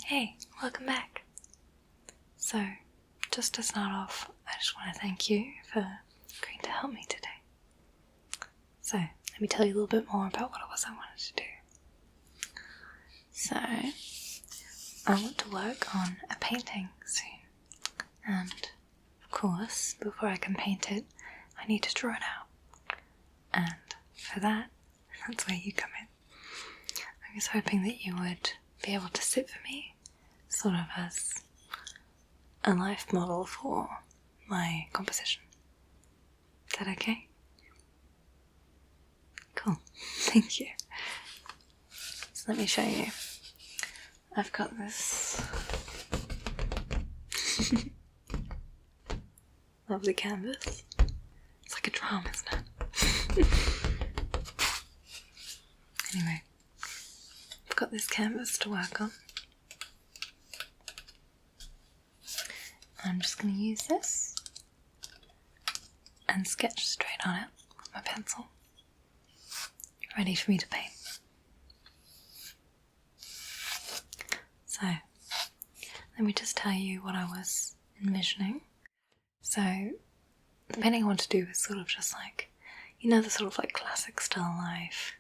Hey, welcome back. So, just to start off, I just want to thank you for agreeing to help me today. So, let me tell you a little bit more about what it was I wanted to do. So, I want to work on a painting soon. And, of course, before I can paint it, I need to draw it out. And for that, that's where you come in. I was hoping that you would be able to sit for me, sort of as a life model for my composition. Is that okay? Cool, thank you. So let me show you. I've got this lovely canvas. It's like a drama, isn't it? Anyway, I've got this canvas to work on. I'm just going to use this and sketch straight on it with my pencil, ready for me to paint. So, let me just tell you what I was envisioning. So, the painting I want to do is sort of just like, you know, the sort of like classic still life,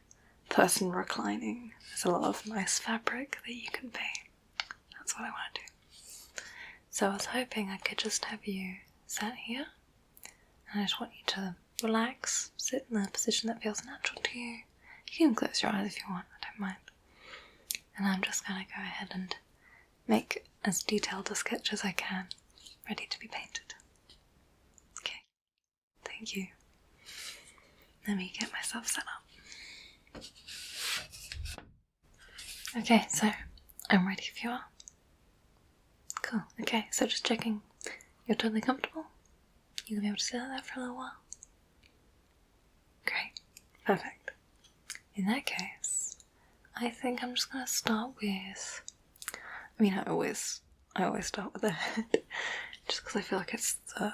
person reclining. There's a lot of nice fabric that you can paint. That's what I want to do. So I was hoping I could just have you sat here, and I just want you to relax, sit in the position that feels natural to you. You can close your eyes if you want, I don't mind. And I'm just going to go ahead and make as detailed a sketch as I can, ready to be painted. Okay, thank you. Let me get myself set up. Okay, so I'm ready if you are. Cool, okay, so just checking you're totally comfortable? You're gonna be able to sit like that for a little while? Great, perfect. In that case, I think I'm just gonna start with, I always start with the head, just because I feel like it's the,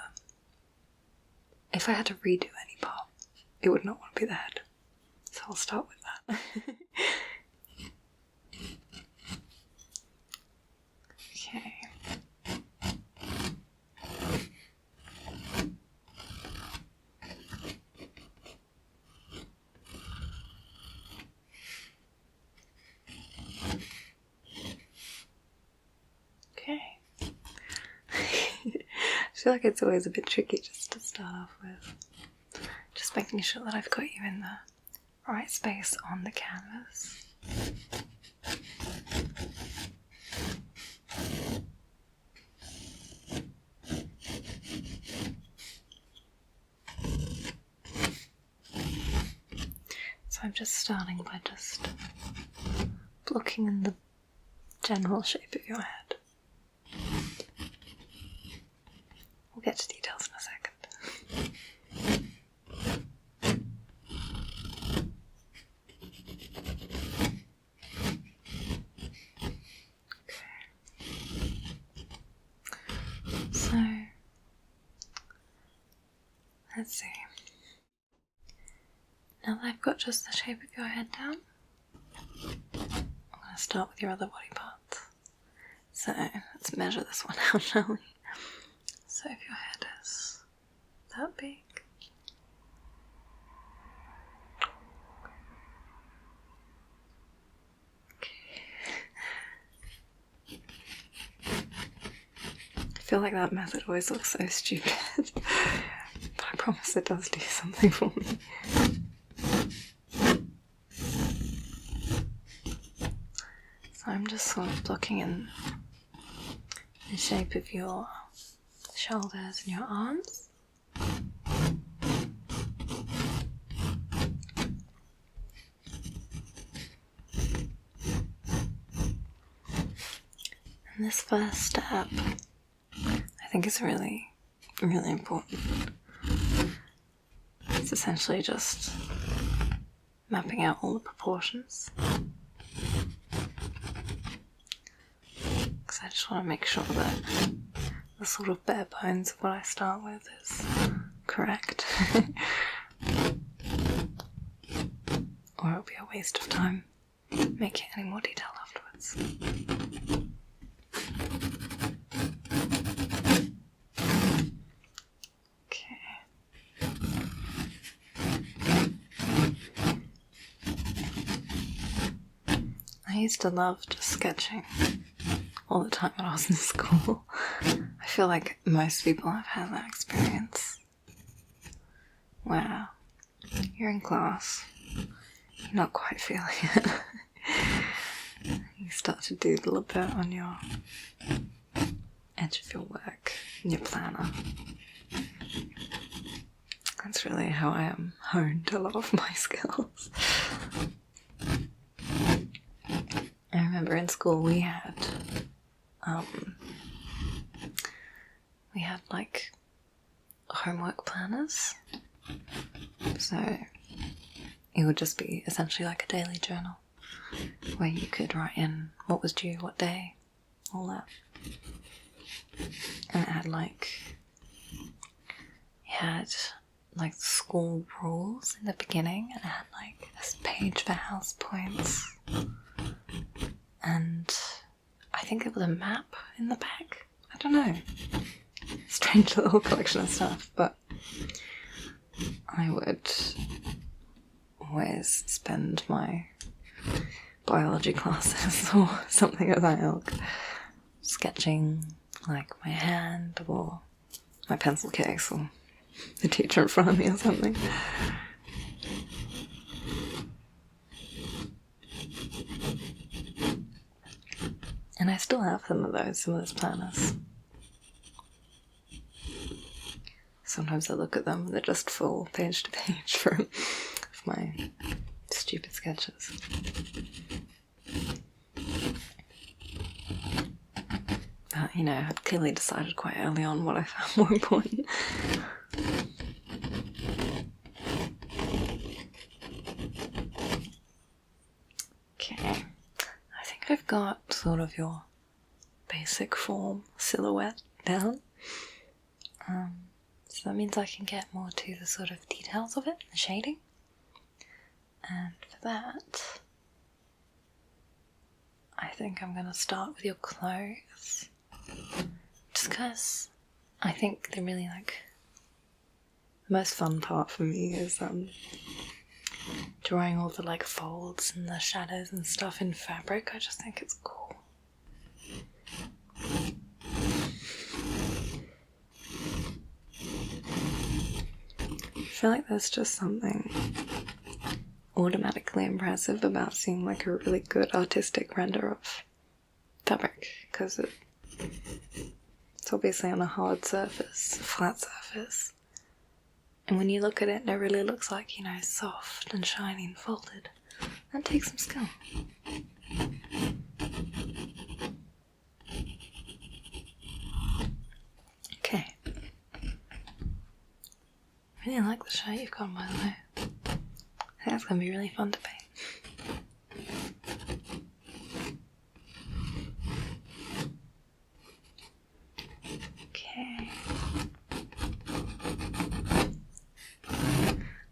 if I had to redo any part, it would not want to be the head. So I'll start with that. Okay. Okay. I feel like it's always a bit tricky just to start off with. Just making sure that I've got you in the right space on the canvas. So I'm just starting by just blocking in the general shape of your head. We'll get to details in a second. So, let's see. Now that I've got just the shape of your head down, I'm going to start with your other body parts. So, let's measure this one out, shall we? So if your head is that big, I feel like that method always looks so stupid, but I promise it does do something for me. So I'm just sort of blocking in the shape of your shoulders and your arms. And this first step, I think is really, really important. It's essentially just mapping out all the proportions. Because I just want to make sure that the sort of bare bones of what I start with is correct. Or it'll be a waste of time making any more detail afterwards. I used to love just sketching all the time when I was in school. I feel like most people have had that experience where you're in class, you're not quite feeling it. You start to doodle a bit on your edge of your work, in your planner. That's really how I honed a lot of my skills. I remember in school we had like homework planners. So it would just be essentially like a daily journal where you could write in what was due, what day, all that. And it had like school rules in the beginning, and it had like this page for house points, and I think it was a map in the back. I don't know. Strange little collection of stuff, but I would always spend my biology classes or something of that ilk sketching like my hand or my pencil case or the teacher in front of me or something. And I still have some of those planners. Sometimes I look at them and they're just full page to page from my stupid sketches. But, you know, I'd clearly decided quite early on what I found more important. Okay, I think I've got sort of your basic form silhouette down. So that means I can get more to the sort of details of it, the shading. And for that, I think I'm going to start with your clothes. Just because I think they're really like, the most fun part for me is drawing all the like folds and the shadows and stuff in fabric. I just think it's cool. I feel like there's just something automatically impressive about seeing like a really good artistic render of fabric, because it's obviously on a hard surface, a flat surface, and when you look at it, it really looks like, you know, soft and shiny and folded. That takes some skill. Okay. I really like the shirt you've got, by the way. I think that's going to be really fun to paint. Okay.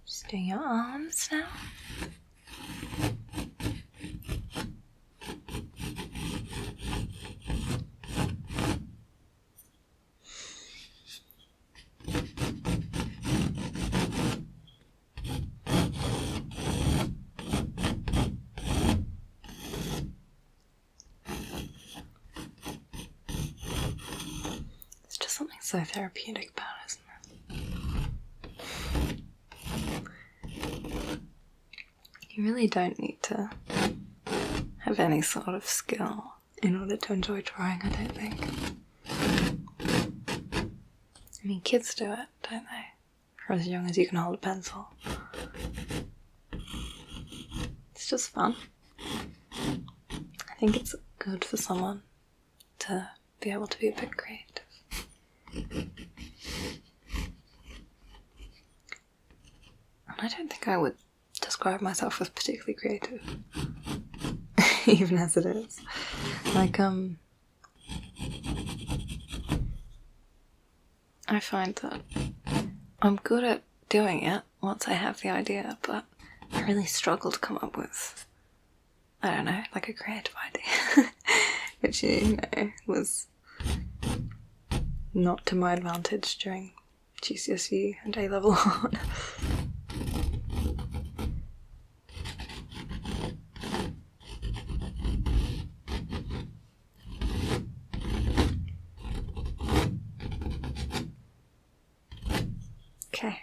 Just doing your arms now. So therapeutic about it, isn't it? You really don't need to have any sort of skill in order to enjoy drawing, I don't think. I mean, kids do it, don't they? For as young as you can hold a pencil. It's just fun. I think it's good for someone to be able to be a bit creative. And I don't think I would describe myself as particularly creative, even as it is. Like, I find that I'm good at doing it once I have the idea, but I really struggle to come up with, I don't know, like a creative idea, which, you know, was not to my advantage during GCSE and A-level art. Okay,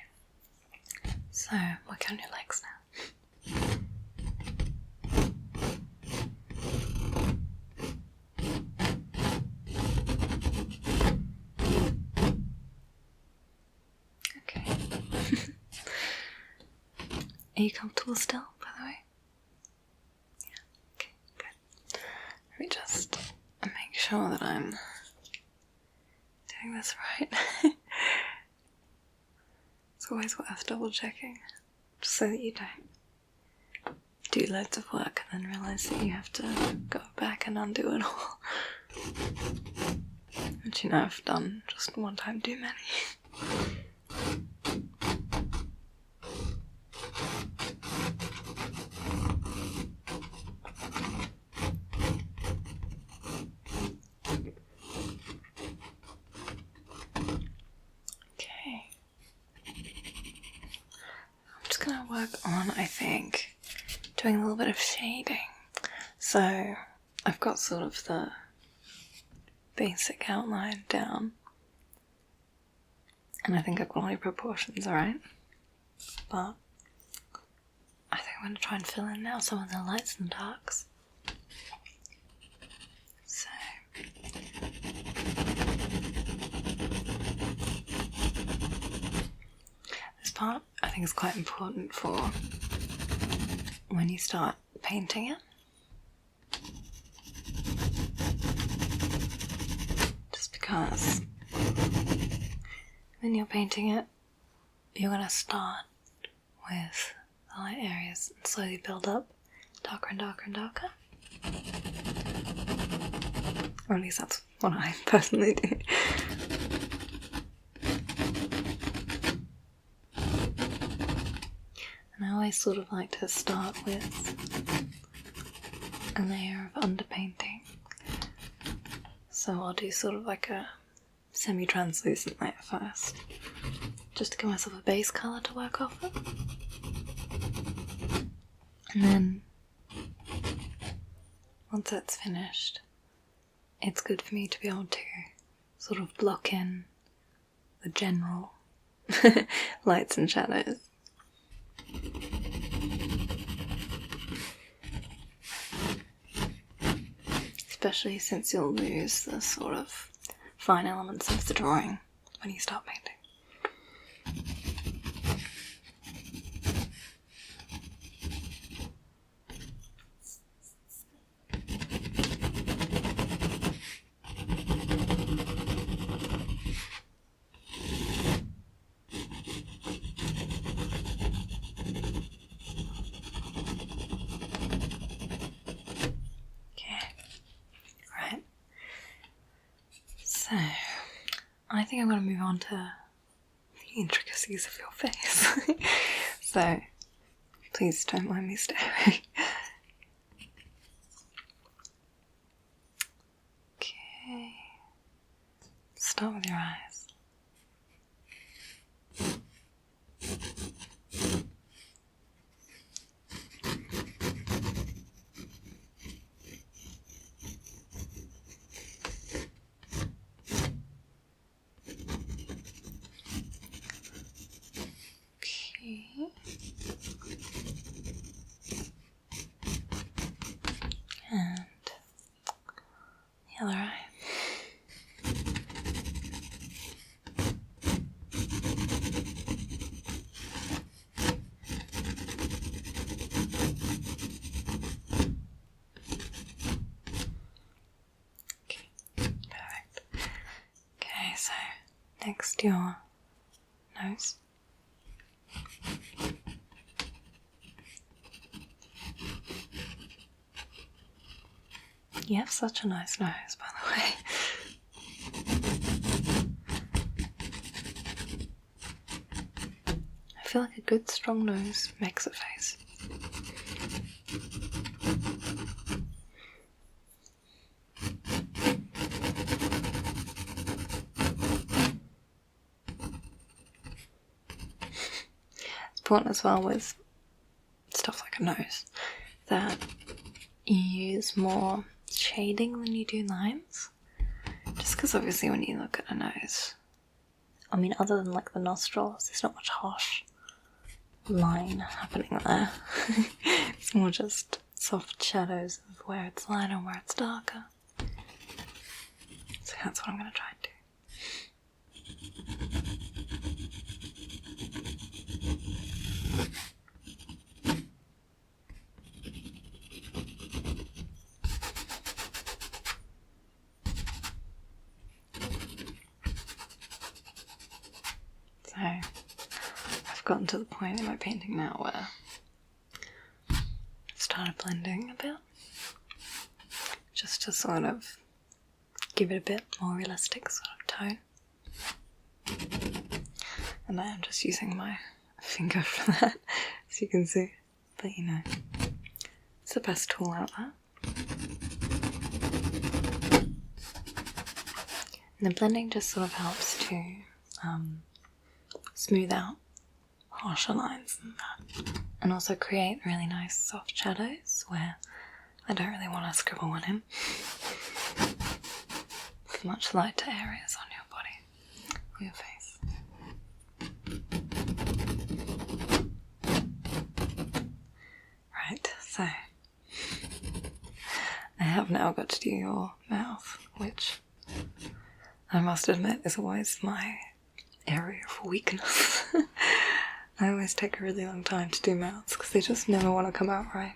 so work on your legs now. Okay. Are you comfortable still, by the way? Yeah, okay, good. Let me just make sure that I'm doing this right. It's always worth double checking, just so that you don't do loads of work and then realise that you have to go back and undo it all. Which, you know, I've done just one time too many. Okay. I'm just gonna work on, I think, doing a little bit of shading. So I've got sort of the basic outline down, and I think I've got all your proportions alright, but I think I'm going to try and fill in now some of the lights and darks. So this part I think is quite important for when you start painting it. Just because when you're painting it, you're going to start with the light areas and slowly build up darker and darker and darker. Or at least that's what I personally do. And I always sort of like to start with a layer of underpainting. So I'll do sort of like a semi-translucent layer first, just to give myself a base colour to work off of. And then, once that's finished, it's good for me to be able to sort of block in the general lights and shadows. Especially since you'll lose the sort of fine elements of the drawing when you start painting. So, I think I'm going to move on to the intricacies of your face. So, please don't mind me staring. Okay, start with your eyes. And the other eye. Okay, perfect. Okay, so next your nose. You have such a nice nose, by the way. I feel like a good strong nose makes a face. It's important as well with stuff like a nose that you use more shading than you do lines. Just because obviously when you look at a nose I mean, other than like the nostrils, there's not much harsh line happening there. It's more just soft shadows of where it's lighter and where it's darker. So that's what I'm going to try and do. So, I've gotten to the point in my painting now where I've started blending a bit, just to sort of give it a bit more realistic sort of tone. And I am just using my finger for that, as you can see. But you know, it's the best tool out there. And the blending just sort of helps to smooth out harsher lines and that. And also create really nice soft shadows where I don't really want to scribble one in. With much lighter areas on your body or your face. Right, so I have now got to do your mouth, which I must admit is always my area of weakness. I always take a really long time to do mouths because they just never want to come out right.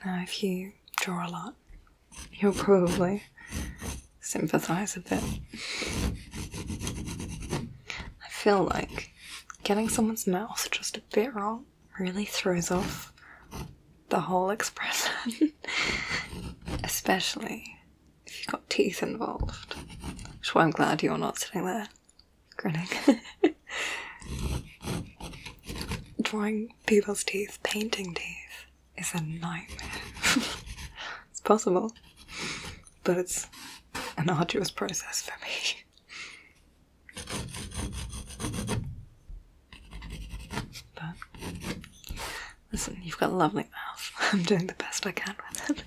Now if you draw a lot, you'll probably sympathise a bit. I feel like getting someone's mouth just a bit wrong really throws off the whole expression. Especially if you've got teeth involved. Which is why I'm glad you're not sitting there grinning. Drawing people's teeth, painting teeth, is a nightmare. It's possible, but it's an arduous process for me. But listen, you've got a lovely mouth. I'm doing the best I can with it.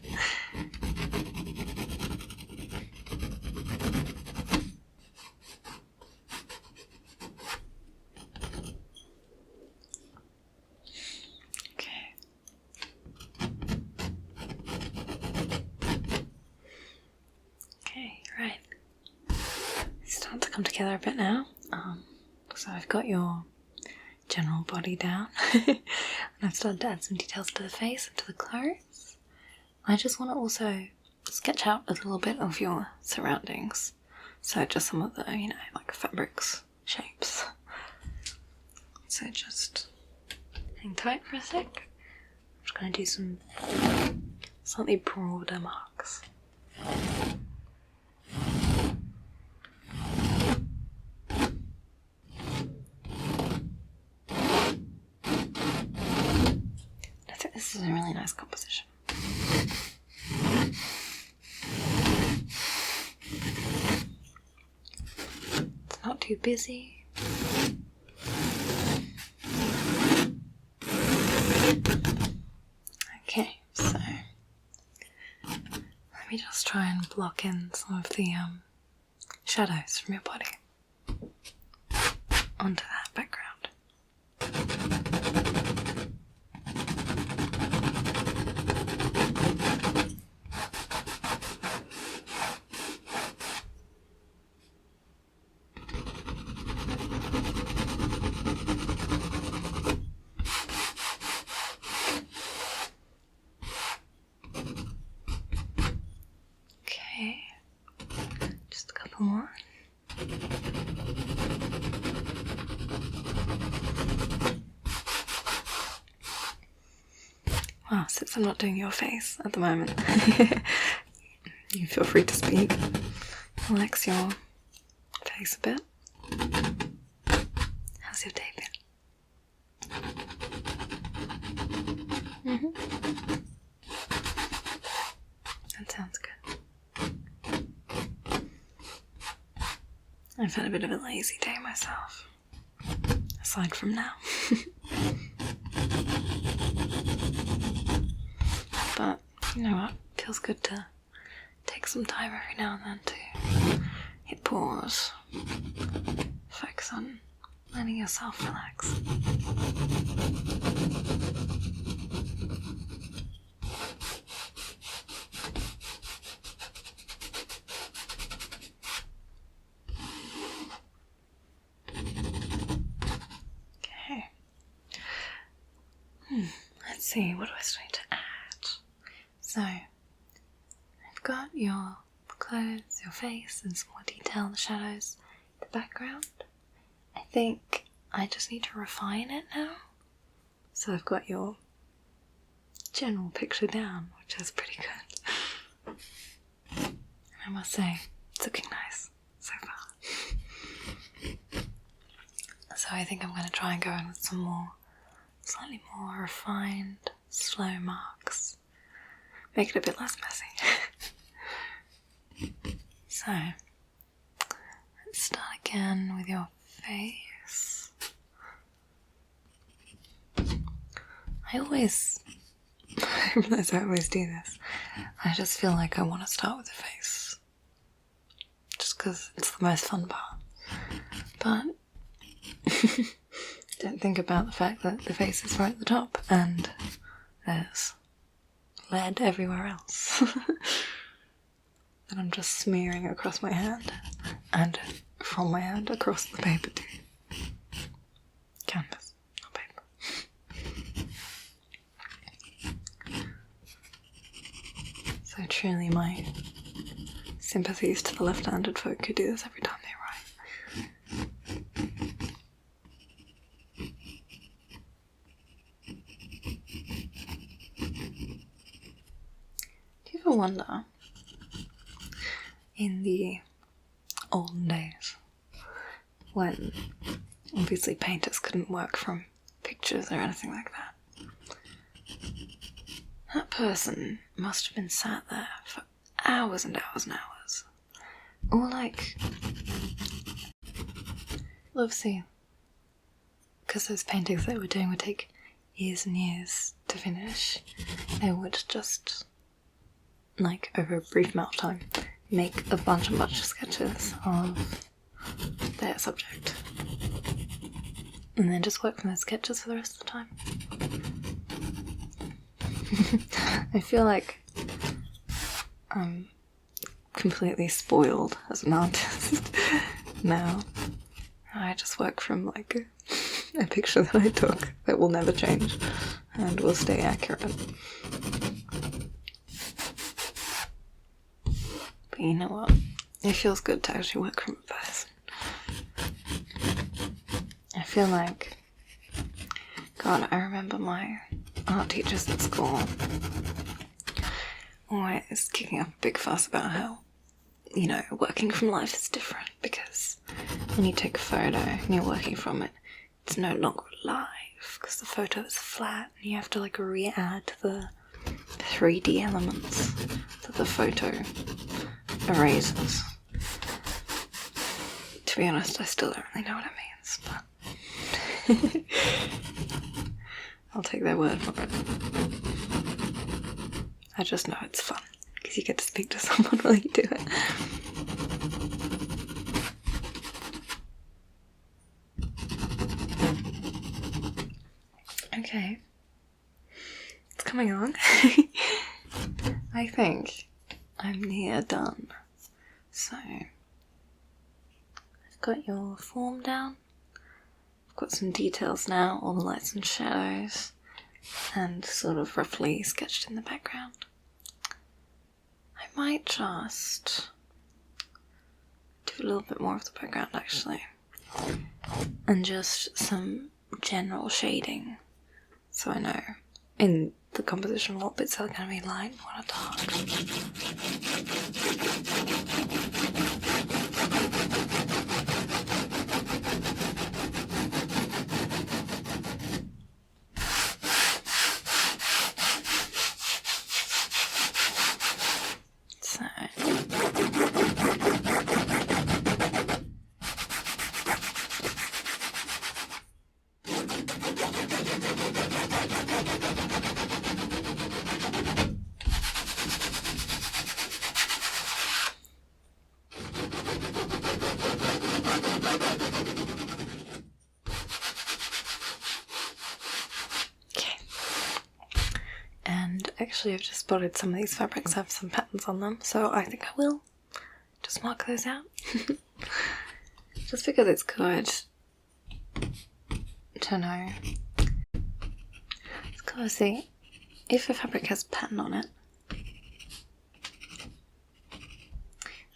Okay, right. It's starting to come together a bit now. So I've got your general body down. And I've started to add some details to the face and to the clothes. I just want to also sketch out a little bit of your surroundings. So just some of the, you know, like fabrics, shapes. So just hang tight for a sec. I'm just going to do some slightly broader marks. I think this is a really nice composition. It's not too busy. Okay, so let me just try and block in some of the shadows from your body onto that background. Okay, just a couple more. Wow, since I'm not doing your face at the moment, you feel free to speak. Relax your face a bit. How's your day been? That sounds good. I've had a bit of a lazy day myself, aside from now. But you know what? feels good to take some time every now and then to hit pause, focus on letting yourself relax. Okay. Let's see, what do I still need to add? So, I've got your clothes, your face, and some more detail in the shadows, the background. I think I just need to refine it now. So I've got your general picture down, which is pretty good. I must say, it's looking nice so far. So I think I'm going to try and go in with some more, slightly more refined, slow marks. Make it a bit less messy. So, let's start again with your face. I realise I always do this. I just feel like I want to start with the face. Just because it's the most fun part. But don't think about the fact that the face is right at the top and there's lead everywhere else. That I'm just smearing across my hand and from my hand across the paper to canvas, not paper. So truly my sympathies to the left-handed folk who do this every time they write. Do you ever wonder, in the olden days, when obviously painters couldn't work from pictures or anything like that, that person must have been sat there for hours and hours and hours. Or like, obviously, because those paintings they were doing would take years and years to finish, they would just, like, over a brief amount of time, make a bunch of sketches of their subject. And then just work from those sketches for the rest of the time. I feel like I'm completely spoiled as an artist now. I just work from like a picture that I took that will never change and will stay accurate. But you know what? It feels good to actually work from a person. I feel like, God, I remember my art teachers at school always kicking up a big fuss about how, you know, working from life is different because when you take a photo and you're working from it, it's no longer live because the photo is flat and you have to like re-add the 3D elements that the photo erases. To be honest, I still don't really know what it means, but I'll take their word for it. I just know it's fun because you get to speak to someone while you do it. Okay, it's coming along. I think I'm near done. So, I've got your form down. I've got some details now, all the lights and shadows, and sort of roughly sketched in the background. I might just do a little bit more of the background actually, and just some general shading, so I know in the composition what bits are going to be light and what are dark. Actually, I've just spotted some of these fabrics have some patterns on them, so I think I will just mark those out. Just because it's good to know. It's good to see if a fabric has a pattern on it,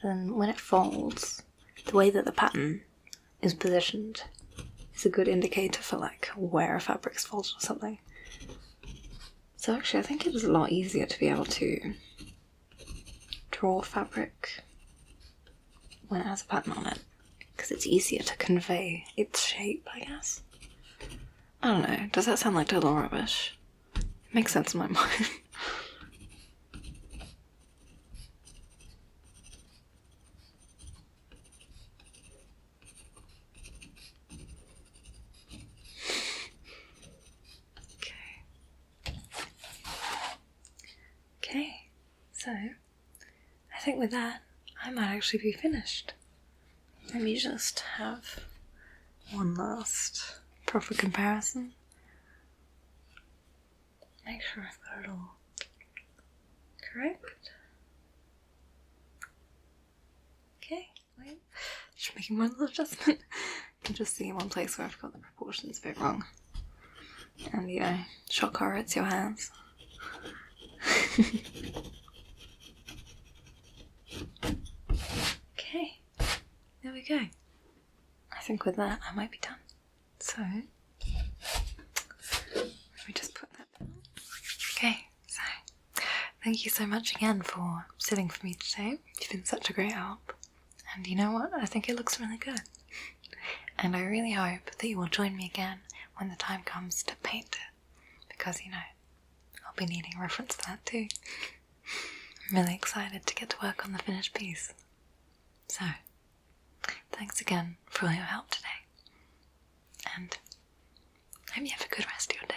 then when it folds, the way that the pattern is positioned is a good indicator for like where a fabric's folded or something. So actually I think it is a lot easier to be able to draw fabric when it has a pattern on it, because it's easier to convey its shape, I guess. I don't know, does that sound like total rubbish? It makes sense in my mind. Okay, so I think with that I might actually be finished. Let me just have one last proper comparison. Make sure I've got it all correct. Okay, wait. Just making one little adjustment. You can just see one place where I've got the proportions a bit wrong. And you know, shock horror, it's your hands. Okay, there we go. I think with that I might be done. So, let me just put that down. Okay, so thank you so much again for sitting for me today. You've been such a great help. And you know what? I think it looks really good. And I really hope that you will join me again when the time comes to paint it. Because, you know, I'll be needing a reference for that too. I'm really excited to get to work on the finished piece. So, thanks again for all your help today. And I hope you have a good rest of your day.